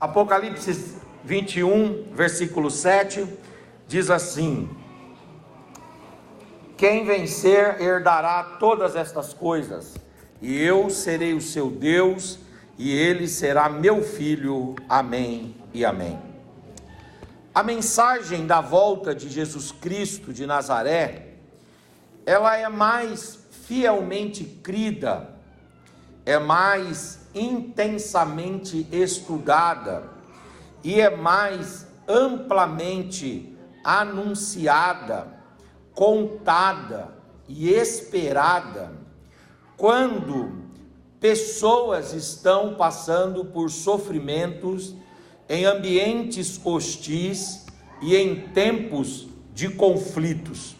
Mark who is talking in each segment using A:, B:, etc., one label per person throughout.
A: Apocalipse 21, versículo 7, diz assim: quem vencer herdará todas estas coisas, e eu serei o seu Deus, e ele será meu filho. Amém e amém. A mensagem da volta de Jesus Cristo de Nazaré, ela é mais fielmente crida, é mais intensamente estudada e é mais amplamente anunciada, contada e esperada quando pessoas estão passando por sofrimentos em ambientes hostis e em tempos de conflitos.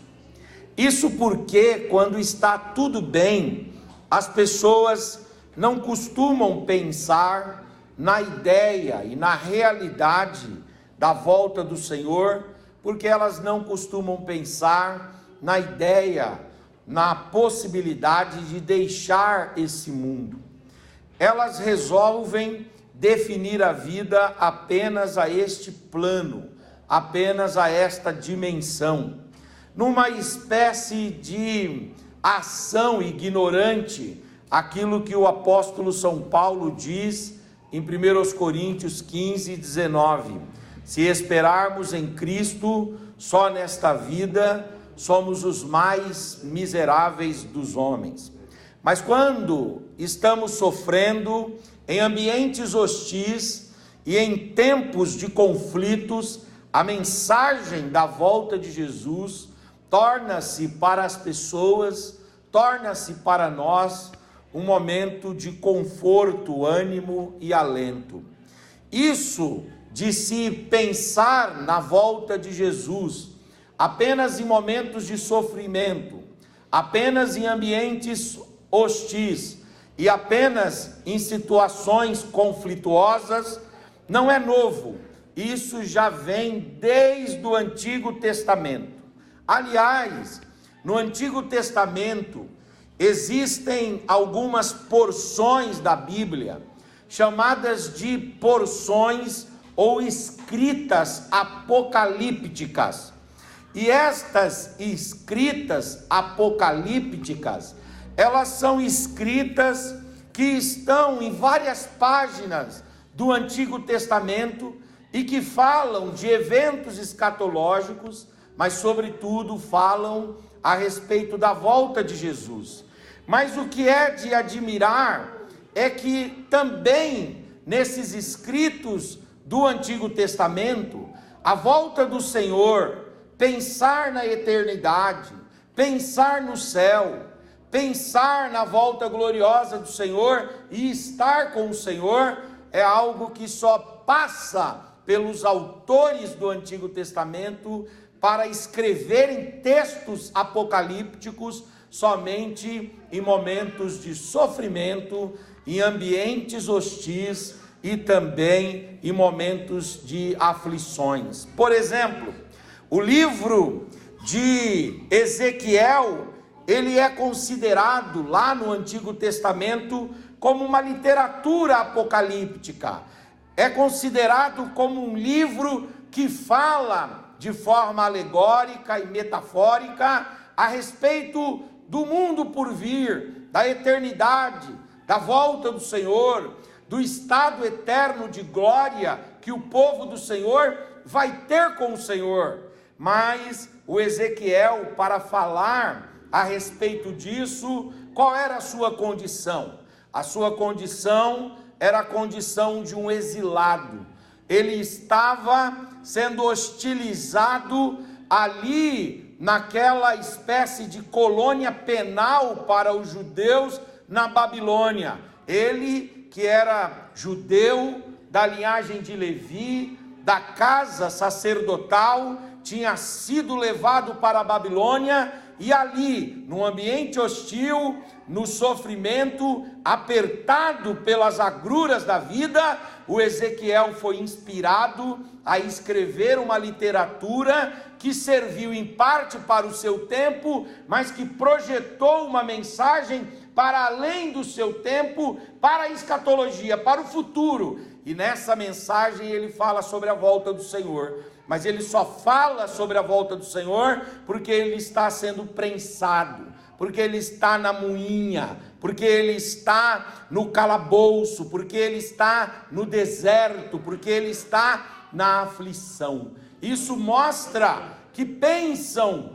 A: Isso porque quando está tudo bem, as pessoas não costumam pensar na ideia e na realidade da volta do Senhor, porque elas não costumam pensar na ideia, na possibilidade de deixar esse mundo. Elas resolvem definir a vida apenas a este plano, apenas a esta dimensão, numa espécie de ação ignorante, aquilo que o apóstolo São Paulo diz em 1 Coríntios 15, 19, se esperarmos em Cristo só nesta vida, somos os mais miseráveis dos homens. Mas quando estamos sofrendo em ambientes hostis e em tempos de conflitos, a mensagem da volta de Jesus torna-se para as pessoas, torna-se para nós um momento de conforto, ânimo e alento. Isso de se pensar na volta de Jesus apenas em momentos de sofrimento, apenas em ambientes hostis e apenas em situações conflituosas, não é novo. Isso já vem desde o Antigo Testamento. Aliás, no Antigo Testamento existem algumas porções da Bíblia, chamadas de porções ou escritas apocalípticas. E estas escritas apocalípticas, elas são escritas que estão em várias páginas do Antigo Testamento e que falam de eventos escatológicos, mas sobretudo falam a respeito da volta de Jesus. Mas o que é de admirar é que também nesses escritos do Antigo Testamento, a volta do Senhor, pensar na eternidade, pensar no céu, pensar na volta gloriosa do Senhor e estar com o Senhor é algo que só passa pelos autores do Antigo Testamento para escreverem textos apocalípticos somente em momentos de sofrimento, em ambientes hostis e também em momentos de aflições. Por exemplo, o livro de Ezequiel, ele é considerado lá no Antigo Testamento como uma literatura apocalíptica. É considerado como um livro que fala de forma alegórica e metafórica a respeito do mundo por vir, da eternidade, da volta do Senhor, do estado eterno de glória que o povo do Senhor vai ter com o Senhor. Mas o Ezequiel, para falar a respeito disso, qual era a sua condição? A sua condição era a condição de um exilado. Ele estava sendo hostilizado ali naquela espécie de colônia penal para os judeus na Babilônia. Ele, que era judeu, da linhagem de Levi, da casa sacerdotal, tinha sido levado para a Babilônia E ali, num ambiente hostil, no sofrimento, apertado pelas agruras da vida, o Ezequiel foi inspirado a escrever uma literatura que serviu em parte para o seu tempo, mas que projetou uma mensagem para além do seu tempo, para a escatologia, para o futuro. E nessa mensagem ele fala sobre a volta do Senhor. Mas ele só fala sobre a volta do Senhor porque ele está sendo prensado, porque ele está na moinha, porque ele está no calabouço, porque ele está no deserto, porque ele está na aflição. Isso mostra que pensam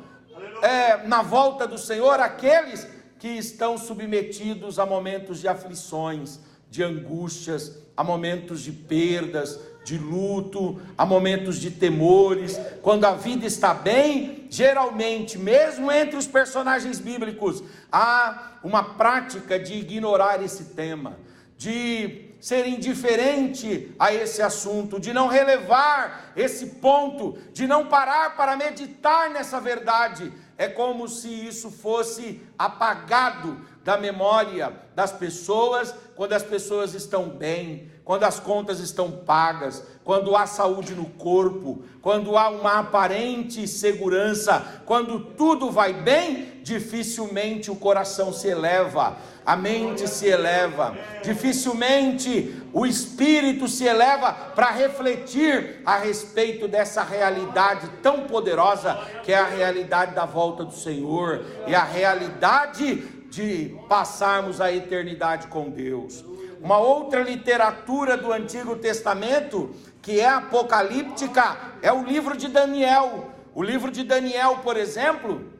A: na volta do Senhor aqueles que estão submetidos a momentos de aflições, de angústias, a momentos de perdas, de luto, há momentos de temores. Quando a vida está bem, geralmente, mesmo entre os personagens bíblicos, há uma prática de ignorar esse tema, de ser indiferente a esse assunto, de não relevar esse ponto, de não parar para meditar nessa verdade. É como se isso fosse apagado da memória das pessoas, quando as pessoas estão bem, quando as contas estão pagas, quando há saúde no corpo, quando há uma aparente segurança, quando tudo vai bem, dificilmente o coração se eleva, a mente se eleva, dificilmente o espírito se eleva para refletir a respeito dessa realidade tão poderosa, que é a realidade da volta do Senhor, e a realidade de passarmos a eternidade com Deus. Uma outra literatura do Antigo Testamento, que é apocalíptica, é o livro de Daniel. O livro de Daniel, por exemplo,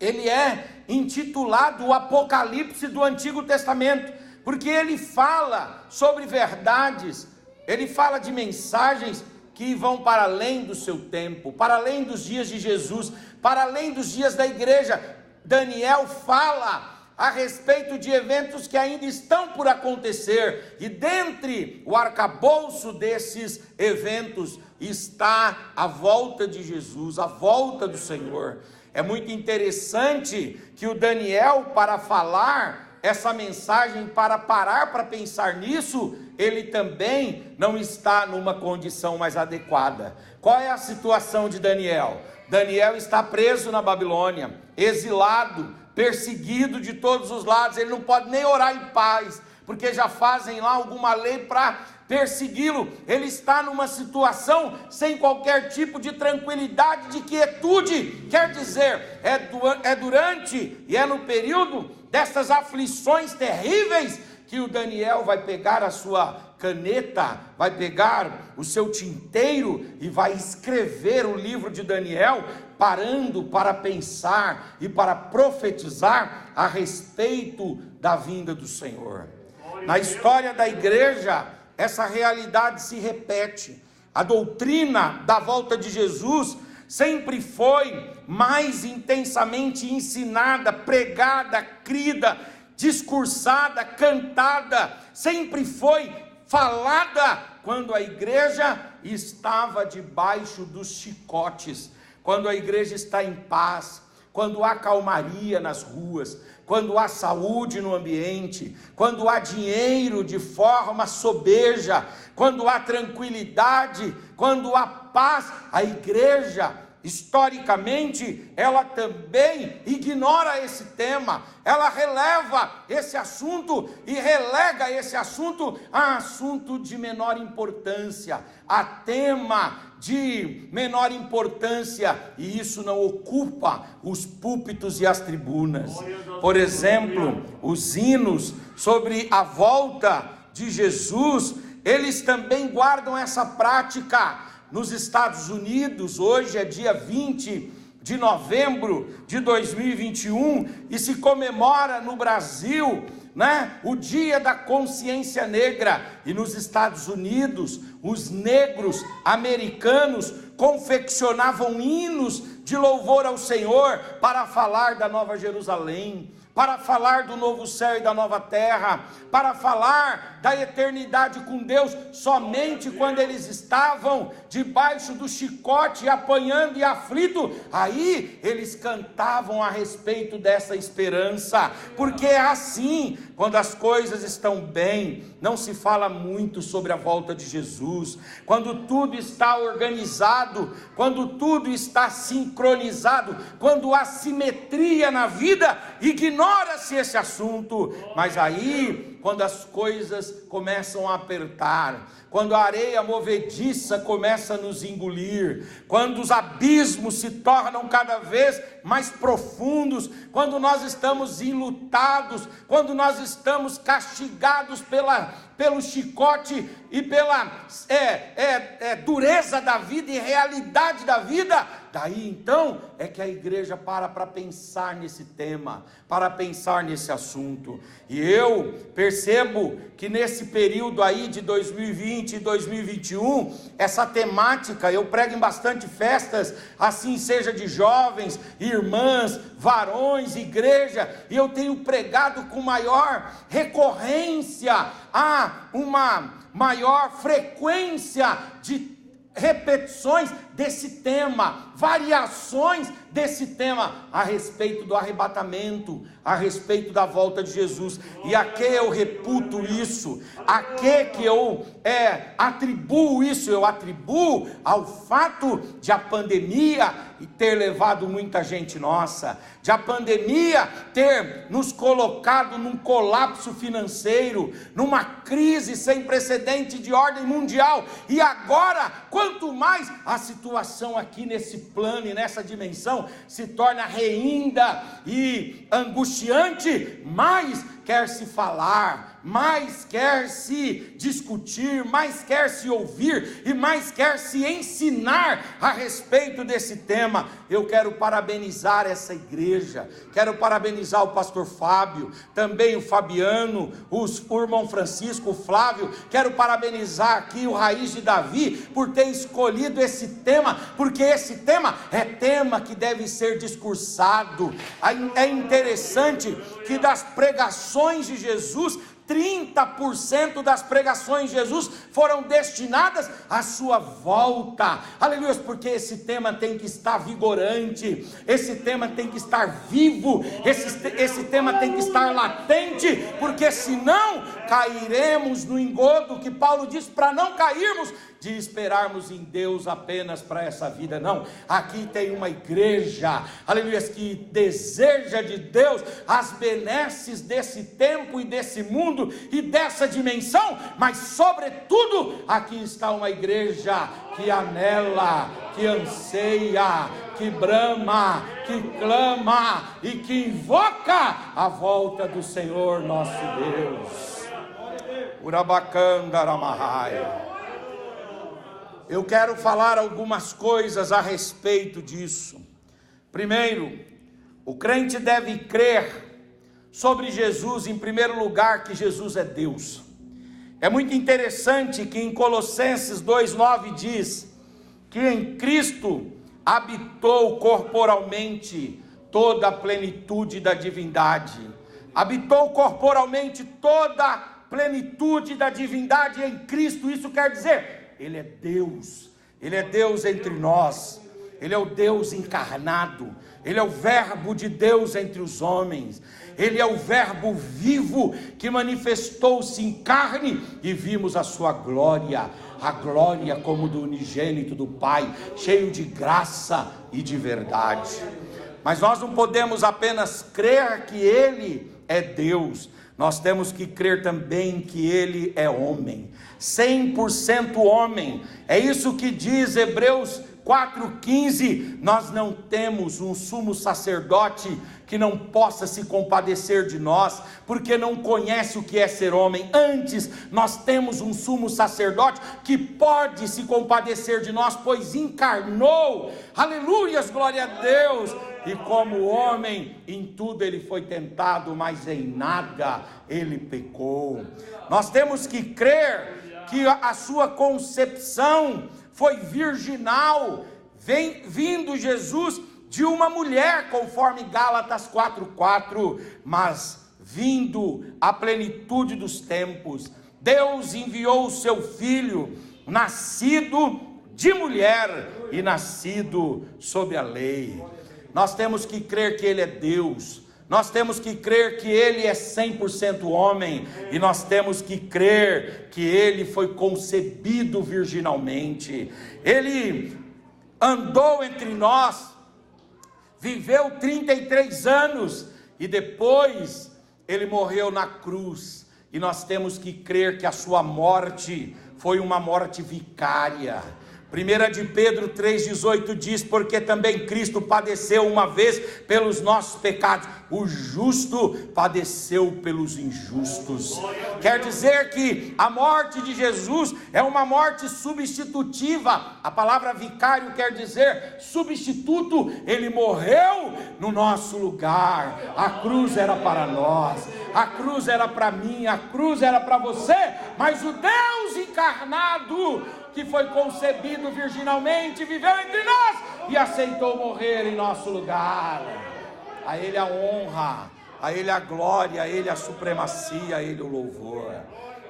A: ele é intitulado o Apocalipse do Antigo Testamento, porque ele fala sobre verdades, ele fala de mensagens que vão para além do seu tempo, para além dos dias de Jesus, para além dos dias da igreja. Daniel fala a respeito de eventos que ainda estão por acontecer, e dentre o arcabouço desses eventos está a volta de Jesus, a volta do Senhor. É muito interessante que o Daniel, para falar essa mensagem, para parar para pensar nisso, ele também não está numa condição mais adequada. Qual é a situação de Daniel? Daniel está preso na Babilônia, exilado, perseguido de todos os lados. Ele não pode nem orar em paz, porque já fazem lá alguma lei para persegui-lo. Ele está numa situação sem qualquer tipo de tranquilidade, de quietude. Quer dizer, é durante e é no período dessas aflições terríveis que o Daniel vai pegar a sua caneta, vai pegar o seu tinteiro e vai escrever o livro de Daniel, parando para pensar e para profetizar a respeito da vinda do Senhor. Na história da igreja, essa realidade se repete. A doutrina da volta de Jesus sempre foi mais intensamente ensinada, pregada, crida, discursada, cantada, sempre foi falada quando a igreja estava debaixo dos chicotes, quando a igreja está em paz, quando há calmaria nas ruas, quando há saúde no ambiente, quando há dinheiro de forma sobeja, quando há tranquilidade, quando há paz. A igreja, historicamente, ela também ignora esse tema, ela releva esse assunto e relega esse assunto a assunto de menor importância, a tema de menor importância, e isso não ocupa os púlpitos e as tribunas. Por exemplo, os hinos sobre a volta de Jesus, eles também guardam essa prática. Nos Estados Unidos, hoje é dia 20 de novembro de 2021, e se comemora no Brasil, o Dia da Consciência Negra. E nos Estados Unidos, os negros americanos confeccionavam hinos de louvor ao Senhor para falar da Nova Jerusalém, para falar do novo céu e da nova terra, para falar da eternidade com Deus, somente quando eles estavam debaixo do chicote, apanhando e aflito, aí eles cantavam a respeito dessa esperança, porque é assim, quando as coisas estão bem, não se fala muito sobre a volta de Jesus, quando tudo está organizado, quando tudo está sincronizado, quando há simetria na vida, ignora-se esse assunto. Mas aí, quando as coisas começam a apertar, quando a areia movediça começa a nos engolir, quando os abismos se tornam cada vez mais profundos, quando nós estamos enlutados, quando nós estamos castigados pelo chicote e pela dureza da vida e realidade da vida, daí então é que a igreja para pensar nesse tema, para pensar nesse assunto. E eu percebo que nesse período aí de 2020 e 2021, essa temática, eu prego em bastante festas, assim seja de jovens, irmãs, varões, igreja, e eu tenho pregado com maior recorrência, a uma maior frequência de repetições desse tema, variações desse tema, a respeito do arrebatamento, a respeito da volta de Jesus. E a que eu reputo isso? A que eu atribuo isso? Eu atribuo ao fato de a pandemia ter levado muita gente nossa, de a pandemia ter nos colocado num colapso financeiro, numa crise sem precedente de ordem mundial, e agora, quanto mais a situação aqui nesse plano e nessa dimensão se torna reinda e angustiante, mais quer se falar, mais quer se discutir, mais quer se ouvir e mais quer se ensinar a respeito desse tema. Eu quero parabenizar essa igreja, quero parabenizar o pastor Fábio, também o Fabiano, o irmão Francisco, o Flávio, quero parabenizar aqui o Raiz de Davi por ter escolhido esse tema, porque esse tema é tema que deve ser discursado. É interessante que das pregações de Jesus, 30% das pregações de Jesus foram destinadas à sua volta, aleluia, porque esse tema tem que estar vigorante, esse tema tem que estar vivo, esse tema tem que estar latente, porque senão cairemos no engodo que Paulo diz para não cairmos, de esperarmos em Deus apenas para essa vida. Não, aqui tem uma igreja, aleluia, que deseja de Deus as benesses desse tempo e desse mundo e dessa dimensão, mas sobretudo aqui está uma igreja que anela, que anseia, que brama, que clama e que invoca a volta do Senhor nosso Deus. Urabacandaramahai. Eu quero falar algumas coisas a respeito disso. Primeiro, o crente deve crer sobre Jesus, em primeiro lugar, que Jesus é Deus. É muito interessante que em Colossenses 2,9 diz que em Cristo habitou corporalmente toda a plenitude da divindade. Habitou corporalmente toda a plenitude da divindade em Cristo. Isso quer dizer, Ele é Deus entre nós, Ele é o Deus encarnado, Ele é o verbo de Deus entre os homens, Ele é o verbo vivo que manifestou-se em carne e vimos a sua glória, a glória como do unigênito do Pai, cheio de graça e de verdade. Mas nós não podemos apenas crer que Ele é Deus, nós temos que crer também que Ele é homem, 100% homem. É isso que diz Hebreus 4,15, nós não temos um sumo sacerdote que não possa se compadecer de nós, porque não conhece o que é ser homem. Antes, nós temos um sumo sacerdote que pode se compadecer de nós, pois encarnou, aleluias, glória a Deus, e como homem, em tudo ele foi tentado, mas em nada ele pecou. Nós temos que crer que a sua concepção foi virginal, vindo Jesus de uma mulher, conforme Gálatas 4:4, mas vindo a plenitude dos tempos, Deus enviou o seu Filho, nascido de mulher e nascido sob a lei. Nós temos que crer que Ele é Deus, nós temos que crer que Ele é 100% homem, e nós temos que crer que Ele foi concebido virginalmente. Ele andou entre nós, viveu 33 anos, e depois Ele morreu na cruz, e nós temos que crer que a sua morte foi uma morte vicária. 1 de Pedro 3,18 diz: porque também Cristo padeceu uma vez pelos nossos pecados, o justo padeceu pelos injustos. Quer dizer que a morte de Jesus é uma morte substitutiva. A palavra vicário quer dizer substituto. Ele morreu no nosso lugar. A cruz era para nós, a cruz era para mim, a cruz era para você, mas o Deus encarnado, que foi concebido virginalmente, viveu entre nós e aceitou morrer em nosso lugar. A Ele a honra, a Ele a glória, a Ele a supremacia, a Ele o louvor.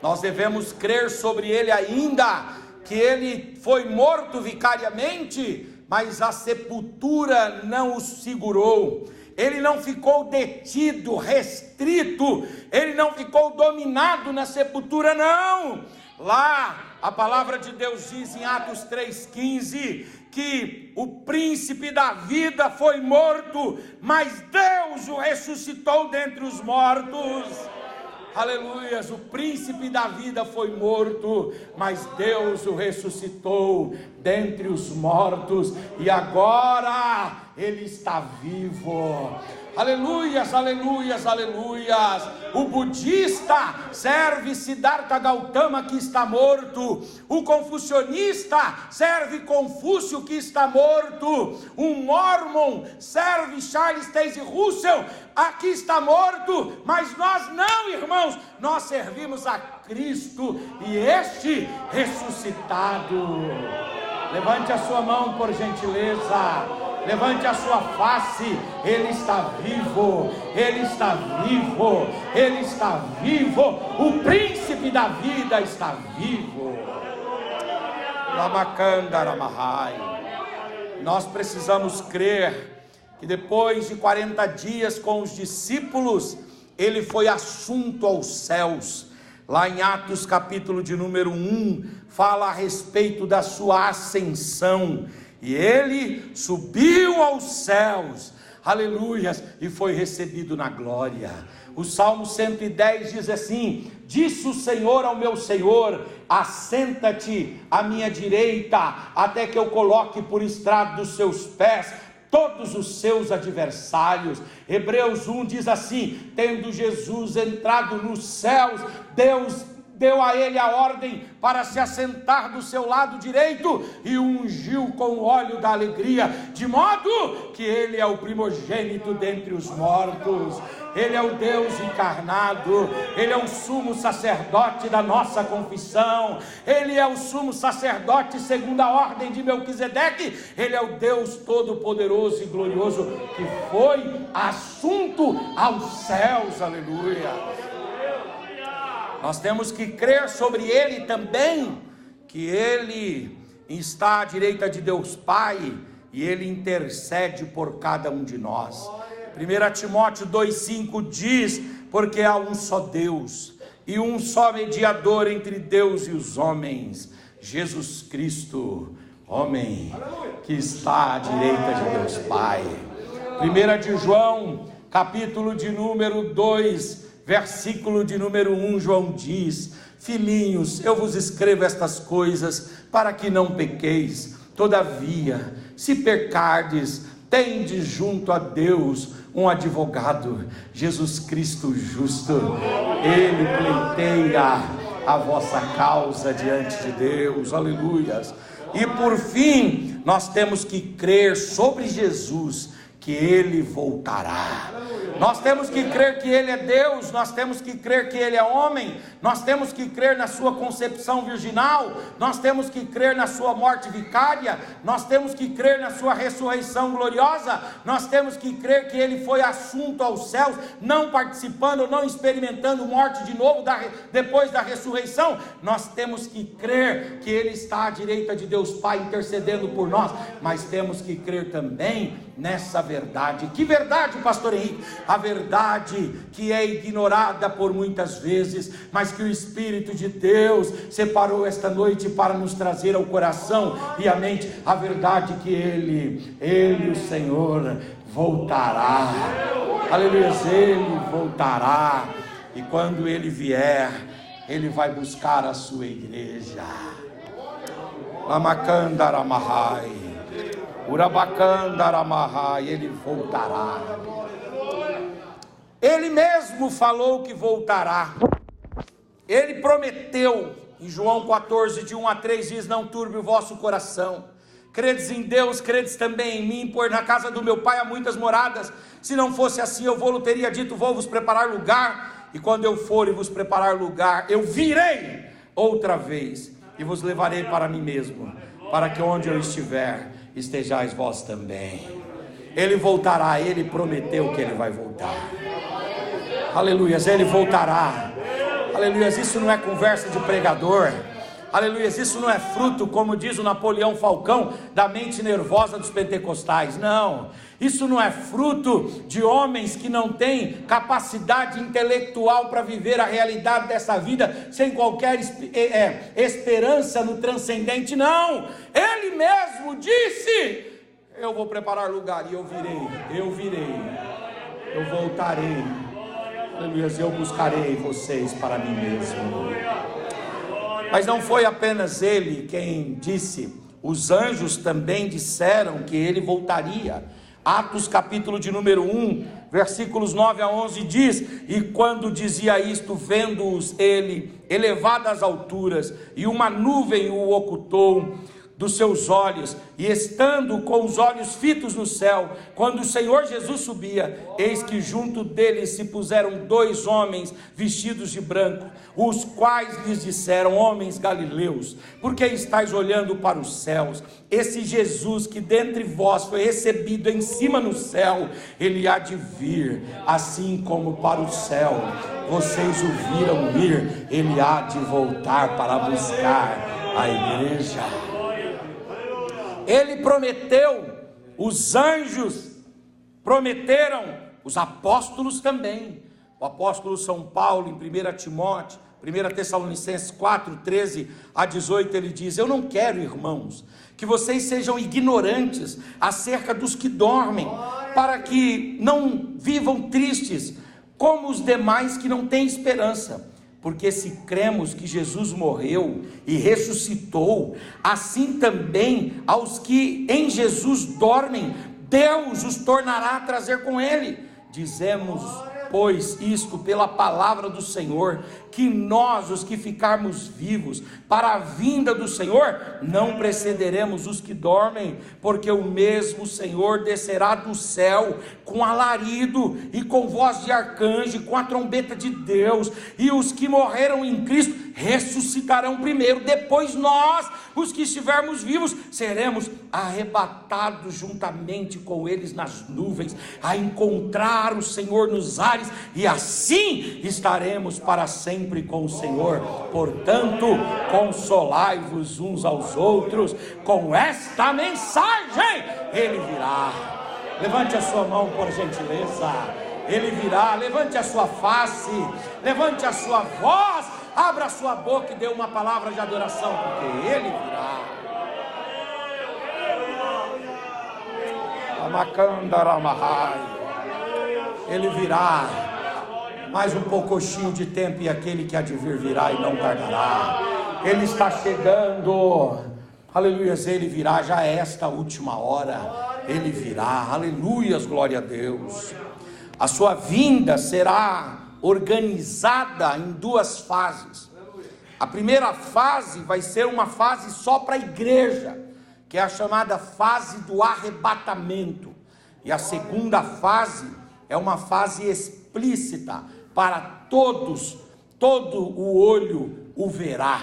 A: Nós devemos crer sobre Ele ainda, que Ele foi morto vicariamente, mas a sepultura não o segurou. Ele não ficou detido, restrito, Ele não ficou dominado na sepultura, não. Lá, a palavra de Deus diz em Atos 3,15, que o príncipe da vida foi morto, mas Deus o ressuscitou dentre os mortos. Aleluias, o príncipe da vida foi morto, mas Deus o ressuscitou dentre os mortos, e agora Ele está vivo. Aleluias, aleluias, aleluias. O budista serve Siddhartha Gautama, que está morto. O confucionista serve Confúcio, que está morto. O mormon serve Charles Taze Russell, aqui está morto. Mas nós não, irmãos, nós servimos a Cristo, e este ressuscitado. Levante a sua mão, por gentileza. Levante a sua face. Ele está vivo, Ele está vivo, Ele está vivo. O príncipe da vida está vivo. Lamacandaramahai. Nós precisamos crer que depois de 40 dias com os discípulos, Ele foi assunto aos céus. Lá em Atos capítulo de número 1, fala a respeito da sua ascensão. E Ele subiu aos céus, aleluias, e foi recebido na glória. O Salmo 110 diz assim: disse o Senhor ao meu Senhor: assenta-te à minha direita, até que eu coloque por estrado dos seus pés todos os seus adversários. Hebreus 1 diz assim: tendo Jesus entrado nos céus, Deus deu a Ele a ordem para se assentar do seu lado direito, e o ungiu com o óleo da alegria, de modo que Ele é o primogênito dentre os mortos. Ele é o Deus encarnado, Ele é o sumo sacerdote da nossa confissão, Ele é o sumo sacerdote segundo a ordem de Melquisedeque. Ele é o Deus todo-poderoso e glorioso, que foi assunto aos céus, aleluia. Nós temos que crer sobre Ele também, que Ele está à direita de Deus Pai, e Ele intercede por cada um de nós. 1 Timóteo 2,5 diz: porque há um só Deus, e um só mediador entre Deus e os homens, Jesus Cristo, homem, que está à direita de Deus Pai. 1 de João, capítulo de número 2, versículo de número 1, João diz: filhinhos, eu vos escrevo estas coisas para que não pequeis. Todavia, se pecardes, tendes junto a Deus um advogado, Jesus Cristo justo. Ele pleiteia a vossa causa diante de Deus, aleluias. E por fim, nós temos que crer sobre Jesus, que Ele voltará. Nós temos que crer que Ele é Deus, nós temos que crer que Ele é homem, nós temos que crer na sua concepção virginal, nós temos que crer na sua morte vicária, nós temos que crer na sua ressurreição gloriosa, nós temos que crer que Ele foi assunto aos céus, não participando, não experimentando morte de novo depois da ressurreição. Nós temos que crer que Ele está à direita de Deus Pai intercedendo por nós, mas temos que crer também nessa verdade. Que verdade, pastor Henrique? A verdade que é ignorada por muitas vezes, mas que o Espírito de Deus separou esta noite para nos trazer ao coração e à mente a verdade que Ele, o Senhor, voltará. Aleluia, Ele voltará, e quando Ele vier, Ele vai buscar a sua igreja. Lamacandaramahai, Urabacandaramahai, Ele voltará. Ele mesmo falou que voltará. Ele prometeu, em João 14, de 1 a 3, diz: não turbe o vosso coração. Credes em Deus, credes também em mim, pois na casa do meu Pai há muitas moradas. Se não fosse assim, eu vou-lhe teria dito: vou vos preparar lugar. E quando eu for e vos preparar lugar, eu virei outra vez e vos levarei para mim mesmo, para que onde eu estiver, estejais vós também. Ele voltará, Ele prometeu que Ele vai voltar. Aleluias, Ele voltará. Aleluias, isso não é conversa de pregador. Aleluias, isso não é fruto, como diz o Napoleão Falcão, da mente nervosa dos pentecostais. Não, isso não é fruto de homens que não têm capacidade intelectual para viver a realidade dessa vida sem qualquer esperança no transcendente. Não, Ele mesmo disse: eu vou preparar lugar e eu virei, eu voltarei. Aleluias, eu buscarei vocês para mim mesmo. Mas não foi apenas Ele quem disse, os anjos também disseram que Ele voltaria. Atos capítulo de número 1, versículos 9 a 11 diz: e quando dizia isto, vendo-os ele elevado às alturas, e uma nuvem o ocultou dos seus olhos, e estando com os olhos fitos no céu, quando o Senhor Jesus subia, eis que junto dele se puseram 2 homens vestidos de branco, os quais lhes disseram: homens galileus, por que estáis olhando para os céus? Esse Jesus que dentre vós foi recebido em cima no céu, ele há de vir, assim como para o céu vocês o viram ir, ele há de voltar para buscar a igreja. Ele prometeu, os anjos prometeram, os apóstolos também. O apóstolo São Paulo, em 1 Timóteo, 1 Tessalonicenses 4, 13 a 18, ele diz: eu não quero, irmãos, que vocês sejam ignorantes acerca dos que dormem, para que não vivam tristes, como os demais que não têm esperança. Porque se cremos que Jesus morreu e ressuscitou, assim também aos que em Jesus dormem, Deus os tornará a trazer com Ele. Dizemos, pois, isto pela palavra do Senhor, que nós, os que ficarmos vivos para a vinda do Senhor, não precederemos os que dormem, porque o mesmo Senhor descerá do céu com alarido e com voz de arcanjo, com a trombeta de Deus, e os que morreram em Cristo ressuscitarão primeiro. Depois nós, os que estivermos vivos, seremos arrebatados juntamente com eles nas nuvens, a encontrar o Senhor nos ares, e assim estaremos para sempre com o Senhor. Portanto, consolai-vos uns aos outros com esta mensagem: Ele virá. Levante a sua mão, por gentileza. Ele virá. Levante a sua face, levante a sua voz, abra a sua boca e dê uma palavra de adoração, porque Ele virá. Ele virá. Mais um pouquinho de tempo e aquele que há de vir virá e não tardará. Ele está chegando. Aleluias, Ele virá. Já é esta última hora. Ele virá. Aleluias, glória a Deus. A sua vinda será organizada em 2 fases. A primeira fase vai ser uma fase só para a igreja, que é a chamada fase do arrebatamento. E a segunda fase é uma fase explícita para todos, todo o olho o verá.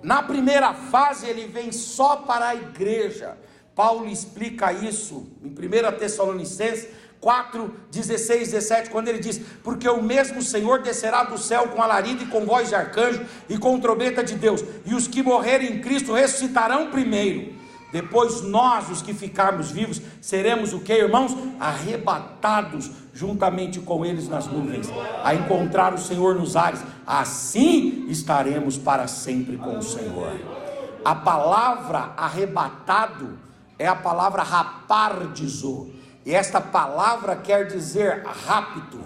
A: Na primeira fase ele vem só para a igreja. Paulo explica isso em 1 Tessalonicenses 4, 16, 17, quando ele diz: porque o mesmo Senhor descerá do céu com alarido e com voz de arcanjo e com trombeta de Deus, e os que morrerem em Cristo ressuscitarão primeiro. Depois nós, os que ficarmos vivos, seremos o que, irmãos? Arrebatados juntamente com eles nas nuvens, a encontrar o Senhor nos ares. Assim estaremos para sempre com o Senhor. A palavra arrebatado é a palavra rapardizo, e esta palavra quer dizer rápido,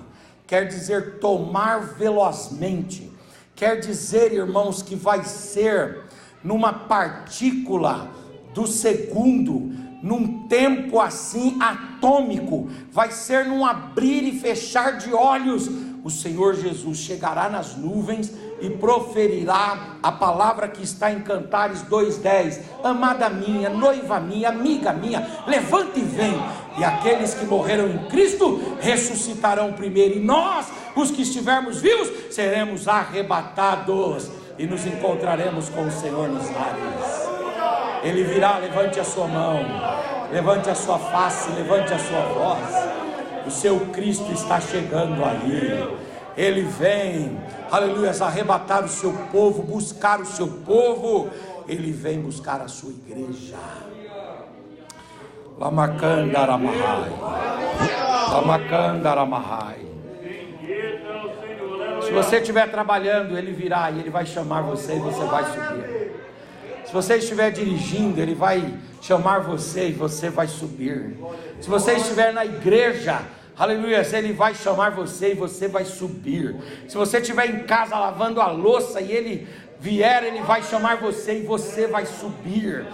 A: quer dizer tomar velozmente, quer dizer, irmãos, que vai ser numa partícula do segundo, num tempo assim atômico, vai ser num abrir e fechar de olhos. O Senhor Jesus chegará nas nuvens e proferirá a palavra que está em Cantares 2:10: amada minha, noiva minha, amiga minha, levanta e vem. E aqueles que morreram em Cristo ressuscitarão primeiro, e nós, os que estivermos vivos, seremos arrebatados e nos encontraremos com o Senhor nos ares. Ele virá. Levante a sua mão, levante a sua face, levante a sua voz. O seu Cristo está chegando aí. Ele vem, aleluia, arrebatar o seu povo, buscar o seu povo. Ele vem buscar a sua igreja. Lamacandaramahai, Lamacandaramahai. Se você estiver trabalhando, ele virá e ele vai chamar você e você vai subir. Se você estiver dirigindo, ele vai chamar você e você vai subir. Se você estiver na igreja, aleluia, ele vai chamar você e você vai subir. Se você estiver em casa lavando a louça e ele vier, ele vai chamar você e você vai subir.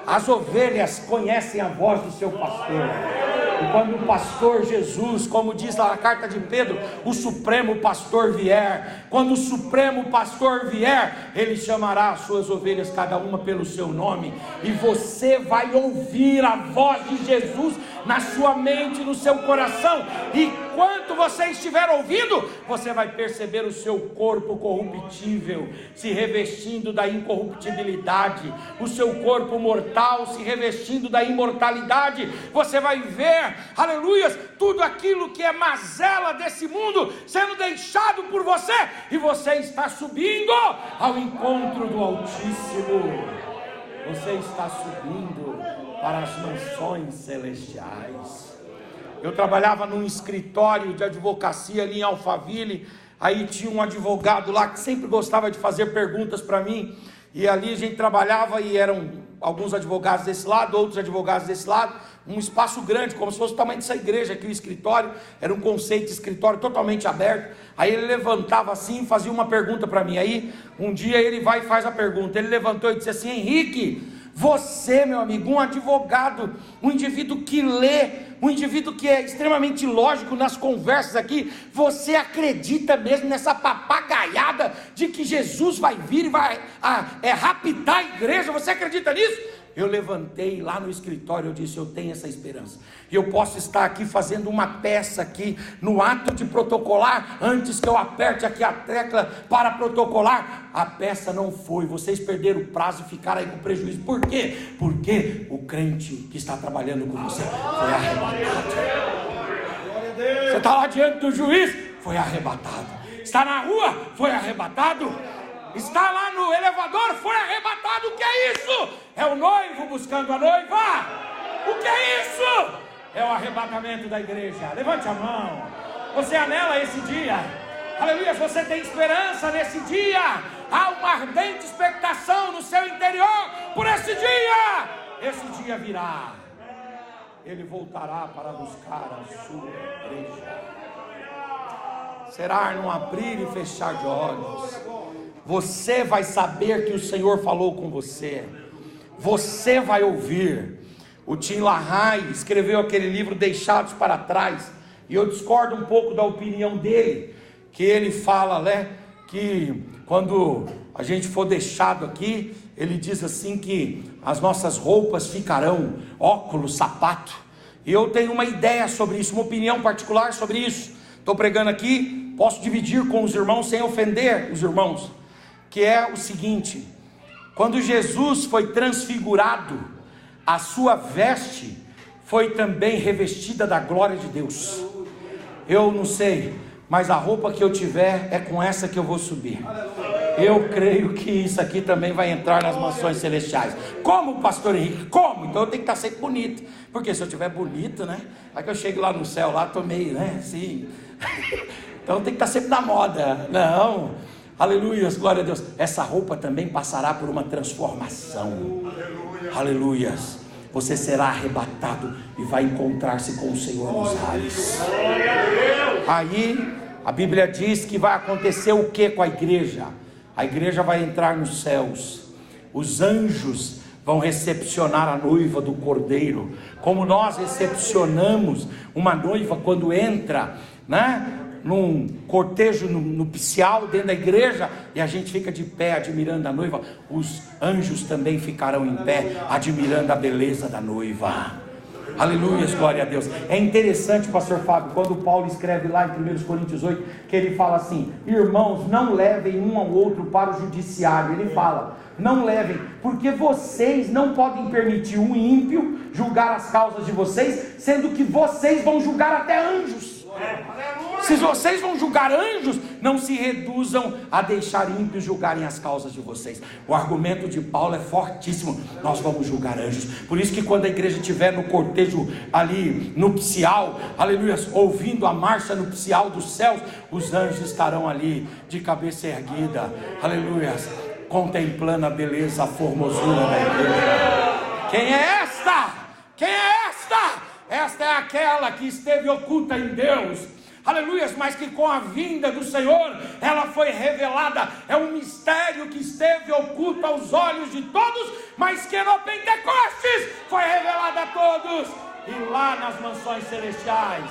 A: As ovelhas conhecem a voz do seu pastor. E quando o pastor Jesus, como diz lá na carta de Pedro, o supremo pastor vier, quando o supremo pastor vier, ele chamará as suas ovelhas, cada uma pelo seu nome, e você vai ouvir a voz de Jesus na sua mente, no seu coração. E quando você estiver ouvindo, você vai perceber o seu corpo corruptível se revestindo da incorruptibilidade, o seu corpo mortal se revestindo da imortalidade. Você vai ver, aleluias, tudo aquilo que é mazela desse mundo sendo deixado por você, e você está subindo ao encontro do Altíssimo. Você está subindo para as mansões celestiais. Eu trabalhava num escritório de advocacia ali em Alphaville. Aí tinha um advogado lá que sempre gostava de fazer perguntas para mim, e ali a gente trabalhava e eram alguns advogados desse lado, outros advogados desse lado, um espaço grande, como se fosse o tamanho dessa igreja aqui, o escritório, era um conceito de escritório totalmente aberto. Aí ele levantava assim e fazia uma pergunta para mim. Aí um dia ele vai e faz a pergunta, ele levantou e disse assim: Henrique, você, meu amigo, um advogado, um indivíduo que lê, um indivíduo que é extremamente lógico nas conversas aqui, você acredita mesmo nessa papagaiada de que Jesus vai vir e vai raptar a igreja? Você acredita nisso? Eu levantei lá no escritório, eu disse: eu tenho essa esperança, e eu posso estar aqui fazendo uma peça aqui, no ato de protocolar, antes que eu aperte aqui a tecla para protocolar, a peça não foi, vocês perderam o prazo e ficaram aí com prejuízo. Por quê? Porque o crente que está trabalhando com você foi arrebatado. Você está lá diante do juiz, foi arrebatado. Está na rua, foi arrebatado. Está lá no elevador, foi arrebatado. O que é isso? É o noivo buscando a noiva. O que é isso? É o arrebatamento da igreja. Levante a mão. Você anela esse dia. Aleluia, você tem esperança nesse dia. Há uma ardente expectação no seu interior por esse dia. Esse dia virá. Ele voltará para buscar a sua igreja. Será num abrir e fechar de olhos. Você vai saber que o Senhor falou com você. Você vai ouvir. O Tim LaHaye escreveu aquele livro Deixados para Trás, e eu discordo um pouco da opinião dele, que ele fala, né, que quando a gente for deixado aqui, ele diz assim que as nossas roupas ficarão, óculos, sapato, E eu tenho uma ideia sobre isso, uma opinião particular sobre isso. Estou pregando aqui, posso dividir com os irmãos sem ofender os irmãos, que é o seguinte: quando Jesus foi transfigurado, a sua veste foi também revestida da glória de Deus. Eu não sei, mas a roupa que eu tiver é com essa que eu vou subir. Eu creio que isso aqui também vai entrar nas mansões celestiais. Como, pastor Henrique? Como? Então eu tenho que estar sempre bonito, porque se eu estiver bonito, né, aí que eu chego lá no céu, lá tô meio, né, assim, então tem que estar sempre na moda. Não, aleluias, glória a Deus. Essa roupa também passará por uma transformação. Aleluias. Você será arrebatado e vai encontrar-se com o Senhor nos ares. Aí a Bíblia diz que vai acontecer o que com a igreja? A igreja vai entrar nos céus. Os anjos vão recepcionar a noiva do Cordeiro, como nós recepcionamos uma noiva quando entra, né, num cortejo nupcial dentro da igreja, e a gente fica de pé admirando a noiva. Os anjos também ficarão em pé admirando a beleza da noiva. Aleluia, glória a Deus. É interessante, pastor Fábio, quando Paulo escreve lá em 1 Coríntios 8, que ele fala assim: irmãos, não levem um ao outro para o judiciário. Ele fala, não levem, porque vocês não podem permitir um ímpio julgar as causas de vocês, sendo que vocês vão julgar até anjos. Se vocês vão julgar anjos, não se reduzam a deixar ímpios julgarem as causas de vocês. O argumento de Paulo é fortíssimo. Nós vamos julgar anjos. Por isso que quando a igreja estiver no cortejo ali nupcial, aleluia, ouvindo a marcha nupcial dos céus, os anjos estarão ali de cabeça erguida, aleluia, contemplando a beleza, a formosura da igreja. Quem é esta? Quem é esta? Esta é aquela que esteve oculta em Deus, aleluia, mas que com a vinda do Senhor, ela foi revelada. É um mistério que esteve oculto aos olhos de todos, mas que no Pentecostes foi revelada a todos. E lá nas mansões celestiais,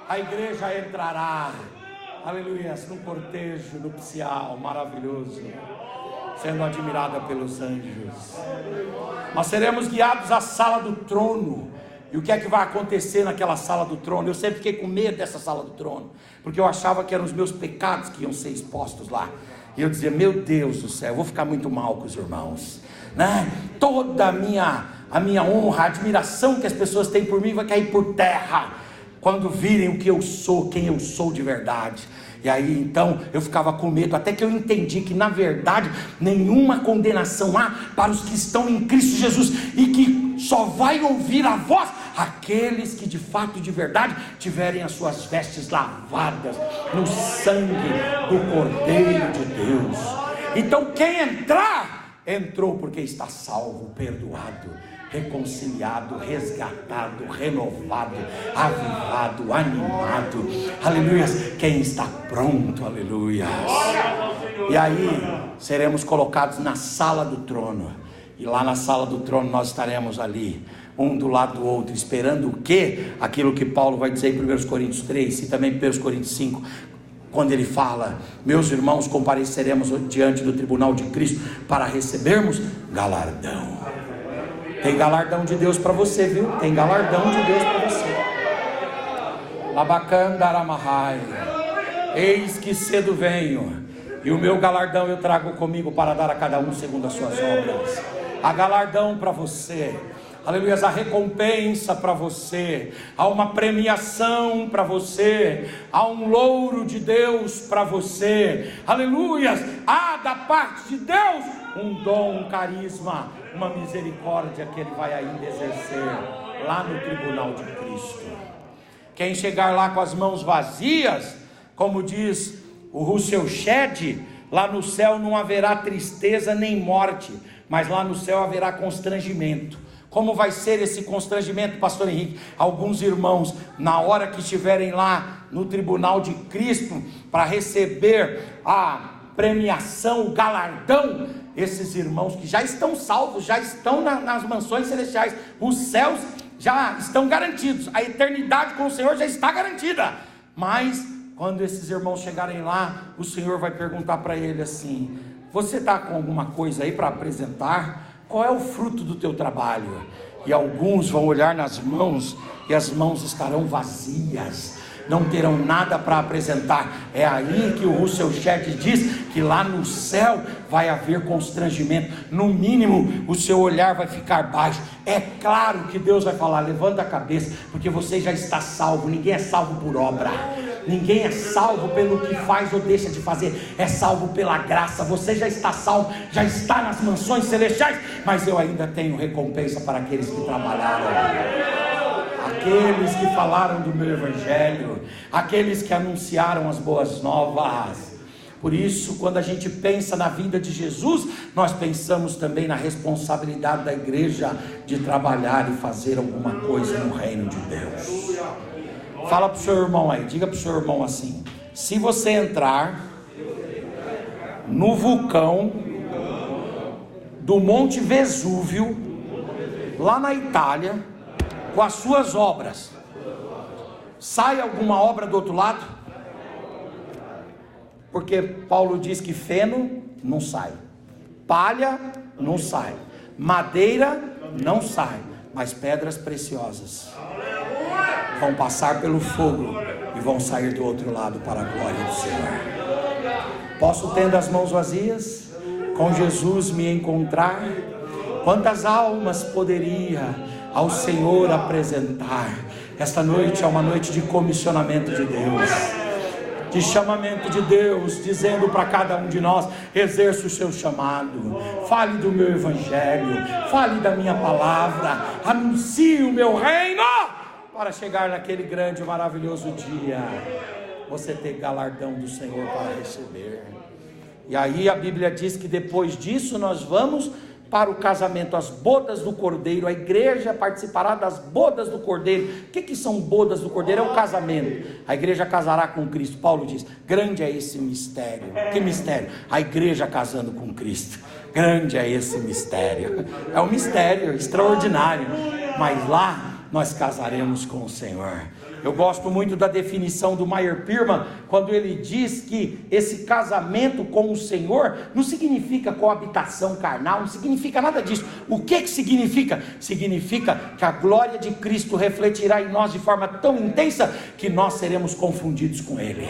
A: a igreja entrará, aleluia, num cortejo nupcial maravilhoso, sendo admirada pelos anjos. Nós seremos guiados à sala do trono. E o que é que vai acontecer naquela sala do trono? Eu sempre fiquei com medo dessa sala do trono, porque eu achava que eram os meus pecados que iam ser expostos lá. E eu dizia, meu Deus do céu, eu vou ficar muito mal com os irmãos, né? Toda a minha honra, a admiração que as pessoas têm por mim vai cair por terra, quando virem o que eu sou, quem eu sou de verdade. E aí então eu ficava com medo, até que eu entendi que na verdade nenhuma condenação há para os que estão em Cristo Jesus, e que só vai ouvir a voz aqueles que de fato e de verdade tiverem as suas vestes lavadas no sangue do Cordeiro de Deus. Então quem entrar, entrou porque está salvo, perdoado, reconciliado, resgatado, renovado, avivado, animado, aleluia. Quem está pronto, aleluia. E aí seremos colocados na sala do trono, e lá na sala do trono nós estaremos ali, um do lado do outro, esperando o quê? Aquilo que Paulo vai dizer em 1 Coríntios 3 e também em 1 Coríntios 5, quando ele fala, meus irmãos, compareceremos diante do tribunal de Cristo para recebermos galardão. Tem galardão de Deus para você, viu? Tem galardão de Deus para você. Labacandaramahai. Eis que cedo venho, e o meu galardão eu trago comigo para dar a cada um segundo as suas obras. Há galardão para você, aleluia, a recompensa para você, há uma premiação para você, há um louro de Deus para você, aleluia. Há da parte de Deus um dom, um carisma, uma misericórdia que Ele vai ainda exercer lá no tribunal de Cristo. Quem chegar lá com as mãos vazias, como diz o Russell Shedd, lá no céu não haverá tristeza nem morte, mas lá no céu haverá constrangimento. Como vai ser esse constrangimento, pastor Henrique? Alguns irmãos, na hora que estiverem lá no tribunal de Cristo, para receber a premiação, o galardão, esses irmãos que já estão salvos, já estão nas mansões celestiais, os céus já estão garantidos, a eternidade com o Senhor já está garantida. Mas quando esses irmãos chegarem lá, o Senhor vai perguntar para ele assim: você está com alguma coisa aí para apresentar? Qual é o fruto do teu trabalho? E alguns vão olhar nas mãos e as mãos estarão vazias, não terão nada para apresentar. É aí que o Russell Shedd diz que lá no céu vai haver constrangimento. No mínimo o seu olhar vai ficar baixo. É claro que Deus vai falar: levanta a cabeça, porque você já está salvo. Ninguém é salvo por obra, ninguém é salvo pelo que faz ou deixa de fazer, é salvo pela graça. Você já está salvo, já está nas mansões celestiais, mas eu ainda tenho recompensa para aqueles que trabalharam, aqueles que falaram do meu evangelho, aqueles que anunciaram as boas novas. Por isso, quando a gente pensa na vinda de Jesus, nós pensamos também na responsabilidade da igreja de trabalhar e fazer alguma coisa no reino de Deus. Fala para o seu irmão aí, diga para o seu irmão assim: se você entrar no vulcão do Monte Vesúvio, lá na Itália, com as suas obras, sai alguma obra do outro lado? Porque Paulo diz que feno não sai, palha não sai, madeira não sai, mas pedras preciosas vão passar pelo fogo e vão sair do outro lado para a glória do Senhor. Posso, tendo as mãos vazias, com Jesus me encontrar? Quantas almas poderia ao Senhor apresentar? Esta noite é uma noite de comissionamento de Deus, de chamamento de Deus, dizendo para cada um de nós: exerça o seu chamado, fale do meu evangelho, fale da minha palavra, anuncie o meu reino, para chegar naquele grande e maravilhoso dia, você ter galardão do Senhor para receber. E aí a Bíblia diz que depois disso nós vamos para o casamento, as bodas do Cordeiro. A igreja participará das bodas do Cordeiro. O que são bodas do Cordeiro? É o casamento. A igreja casará com Cristo. Paulo diz: grande é esse mistério. Que mistério? A igreja casando com Cristo. Grande é esse mistério. É um mistério extraordinário, mas lá nós casaremos com o Senhor. Eu gosto muito da definição do Meyer Pirman, quando ele diz que esse casamento com o Senhor não significa coabitação carnal, não significa nada disso. O que significa? Significa que a glória de Cristo refletirá em nós de forma tão intensa que nós seremos confundidos com Ele.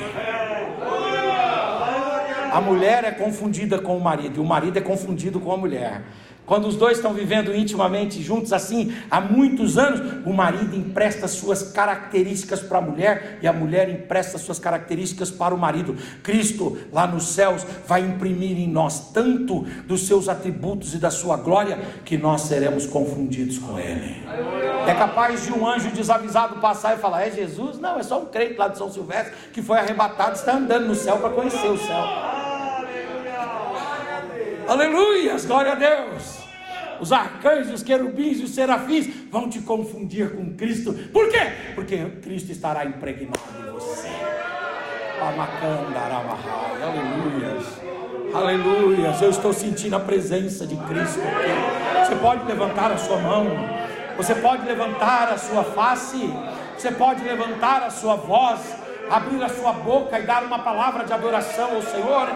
A: A mulher é confundida com o marido, e o marido é confundido com a mulher. Quando os dois estão vivendo intimamente juntos assim há muitos anos, o marido empresta suas características para a mulher e a mulher empresta suas características para o marido. Cristo lá nos céus vai imprimir em nós tanto dos seus atributos e da sua glória que nós seremos confundidos com Ele. É capaz de um anjo desavisado passar e falar: é Jesus? Não, é só um crente lá de São Silvestre que foi arrebatado, está andando no céu para conhecer o céu. Aleluias, glória a Deus. Os arcanjos, os querubins e os serafins vão te confundir com Cristo. Por quê? Porque Cristo estará impregnado em você. Aleluias, aleluias. Eu estou sentindo a presença de Cristo aqui. Você pode levantar a sua mão, você pode levantar a sua face, você pode levantar a sua voz, abrir a sua boca e dar uma palavra de adoração ao Senhor.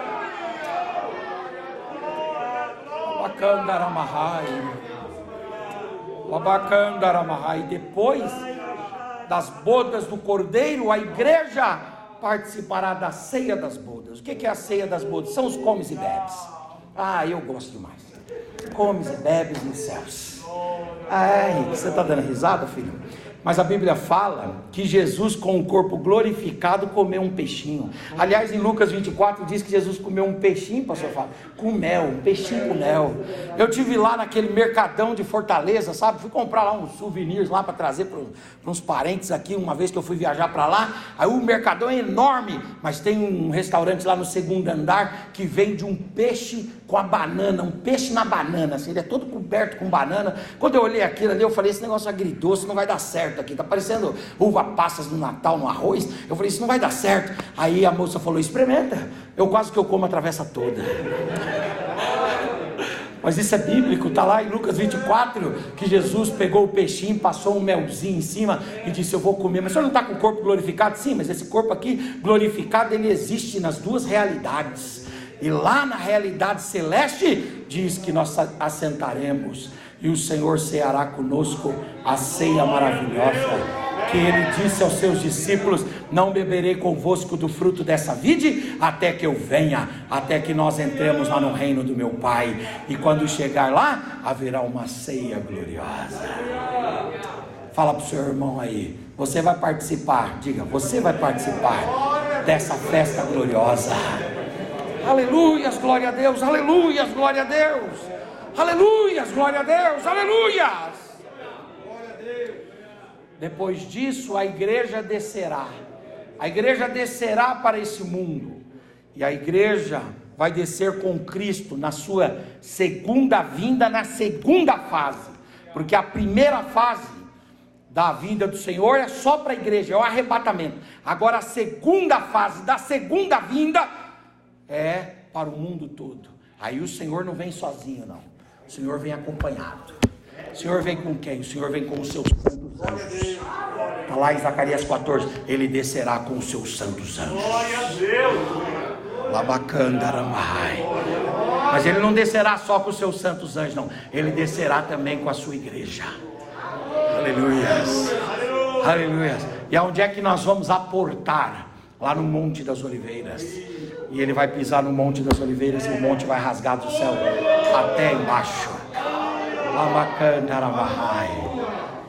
A: E depois das bodas do Cordeiro, a igreja participará da ceia das bodas. O que é a ceia das bodas? São os comes e bebes. Eu gosto demais. Comes e bebes nos céus. Você está dando risada, filho? Mas a Bíblia fala que Jesus, com o corpo glorificado, comeu um peixinho. Aliás, em Lucas 24 diz que Jesus comeu um peixinho, pastor Fábio, com mel, um peixinho com mel. Eu tive lá naquele mercadão de Fortaleza, sabe? Fui comprar lá uns souvenirs lá para trazer para uns parentes aqui, uma vez que eu fui viajar para lá. Aí o mercadão é enorme, mas tem um restaurante lá no segundo andar que vende um peixe com a banana, um peixe na banana, assim, ele é todo coberto com banana. Quando eu olhei aquilo ali, eu falei: esse negócio agridoce não vai dar certo aqui, tá parecendo uva passas no Natal, no arroz. Eu falei: isso não vai dar certo. Aí a moça falou: experimenta. Eu quase que eu como a travessa toda. Mas isso é bíblico, está lá em Lucas 24, que Jesus pegou o peixinho, passou um melzinho em cima e disse: eu vou comer. Mas o senhor não está com o corpo glorificado? Sim, mas esse corpo aqui glorificado, ele existe nas duas realidades. E lá na realidade celeste, diz que nós assentaremos. e o Senhor ceará conosco a ceia maravilhosa, que Ele disse aos seus discípulos: não beberei convosco do fruto dessa vide, até que eu venha, até que nós entremos lá no reino do meu Pai, e quando chegar lá, haverá uma ceia gloriosa. Fala para o seu irmão aí, você vai participar, diga, você vai participar dessa festa gloriosa. Aleluias, glória a Deus, aleluias, glória a Deus, aleluias, glória a Deus, aleluias. Depois disso, a igreja descerá para esse mundo, e a igreja vai descer com Cristo na sua segunda vinda, na segunda fase, porque a primeira fase da vinda do Senhor é só para a igreja, é o arrebatamento. Agora a segunda fase da segunda vinda é para o mundo todo. Aí o Senhor não vem sozinho, não, o Senhor vem acompanhado. O Senhor vem com quem? O Senhor vem com os seus santos anjos. Está lá em Zacarias 14, Ele descerá com os seus santos anjos. Glória a Deus. Labacandaramai. Mas Ele não descerá só com os seus santos anjos, não. Ele descerá também com a sua igreja. Aleluias, aleluias. E aonde é que nós vamos aportar? Lá no Monte das Oliveiras. E Ele vai pisar no Monte das Oliveiras, e o monte vai rasgar do céu até embaixo.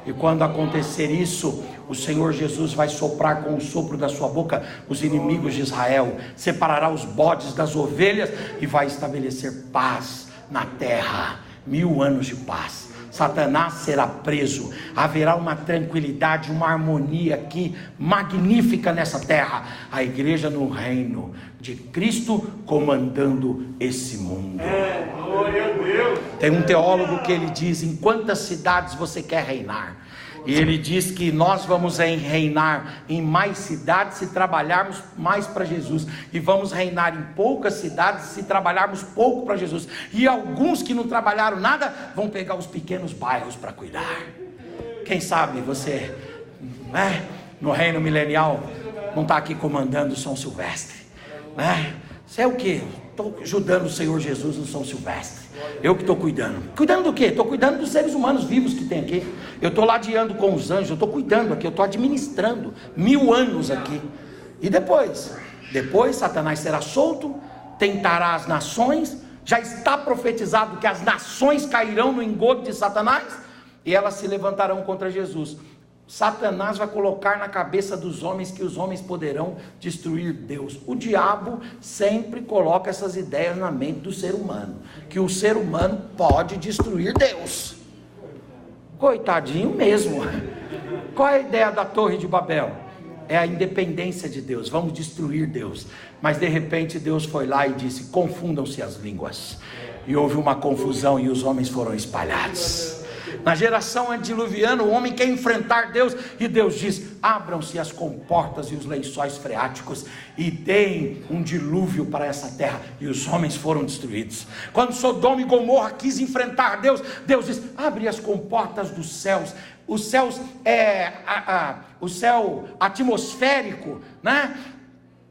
A: E quando acontecer isso, o Senhor Jesus vai soprar com o sopro da sua boca os inimigos de Israel, separará os bodes das ovelhas e vai estabelecer paz na terra. 1000 anos de paz. Satanás será preso, haverá uma tranquilidade, uma harmonia aqui magnífica nessa terra. A igreja no reino de Cristo comandando esse mundo. Glória a Deus. Tem um teólogo que ele diz: em quantas cidades você quer reinar? E ele diz que nós vamos reinar em mais cidades se trabalharmos mais para Jesus, e vamos reinar em poucas cidades se trabalharmos pouco para Jesus, e alguns que não trabalharam nada vão pegar os pequenos bairros para cuidar. Quem sabe você, né, no reino milenial não está aqui comandando São Silvestre, né? Você é o que? Estou ajudando o Senhor Jesus no São Silvestre. Eu que estou cuidando. Cuidando do quê? Estou cuidando dos seres humanos vivos que tem aqui. Eu estou ladeando com os anjos. Eu estou cuidando aqui. Eu estou administrando 1000 anos aqui. E depois Satanás será solto, tentará as nações. Já está profetizado que as nações cairão no engodo de Satanás e elas se levantarão contra Jesus. Satanás vai colocar na cabeça dos homens que os homens poderão destruir Deus. O diabo sempre coloca essas ideias na mente do ser humano, que o ser humano pode destruir Deus. Coitadinho mesmo. Qual é a ideia da Torre de Babel? É a independência de Deus. Vamos destruir Deus. Mas de repente Deus foi lá e disse: confundam-se as línguas. E houve uma confusão e os homens foram espalhados. Na geração antediluviana, o homem quer enfrentar Deus, e Deus diz: abram-se as comportas e os lençóis freáticos, e deem um dilúvio para essa terra, e os homens foram destruídos. Quando Sodoma e Gomorra quis enfrentar Deus, Deus diz: abre as comportas dos céus. Os céus o céu atmosférico, né?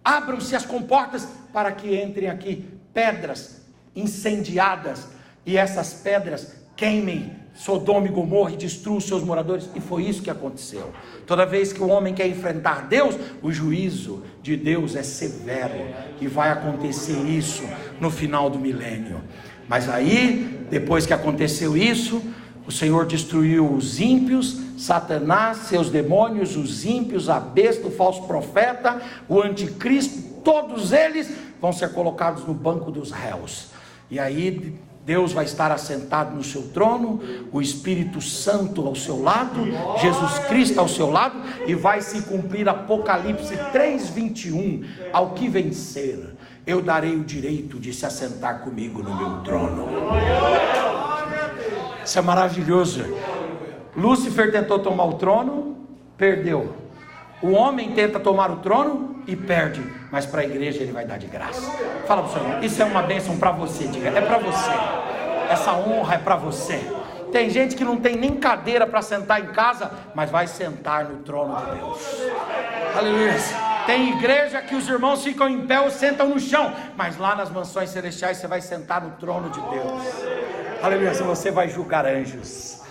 A: Abram-se as comportas para que entrem aqui pedras incendiadas, e essas pedras queimem Sodoma e Gomorra e destruam os seus moradores. E foi isso que aconteceu. Toda vez que o homem quer enfrentar Deus, o juízo de Deus é severo, e vai acontecer isso no final do milênio. Mas aí, depois que aconteceu isso, o Senhor destruiu os ímpios, Satanás, seus demônios, os ímpios, a besta, o falso profeta, o anticristo. Todos eles vão ser colocados no banco dos réus. E aí Deus vai estar assentado no seu trono, o Espírito Santo ao seu lado, Jesus Cristo ao seu lado, e vai se cumprir Apocalipse 3:21, ao que vencer, eu darei o direito de se assentar comigo no meu trono. Isso é maravilhoso. Lúcifer tentou tomar o trono, perdeu. O homem tenta tomar o trono e perde, mas para a igreja ele vai dar de graça. Fala para o Senhor: isso é uma bênção para você, diga, é para você. Essa honra é para você. Tem gente que não tem nem cadeira para sentar em casa, mas vai sentar no trono de Deus. Aleluia. Tem igreja que os irmãos ficam em pé ou sentam no chão, mas lá nas mansões celestiais você vai sentar no trono de Deus. Aleluia. Você vai julgar anjos,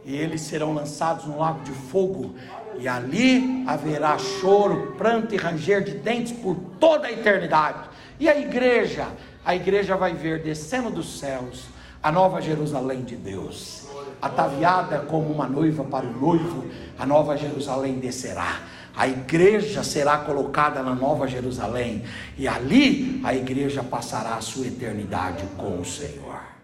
A: e eles serão lançados no lago de fogo, e ali haverá choro, pranto e ranger de dentes por toda a eternidade. E a igreja vai ver descendo dos céus a nova Jerusalém de Deus, ataviada como uma noiva para o noivo. A nova Jerusalém descerá, a igreja será colocada na nova Jerusalém, e ali a igreja passará a sua eternidade com o Senhor.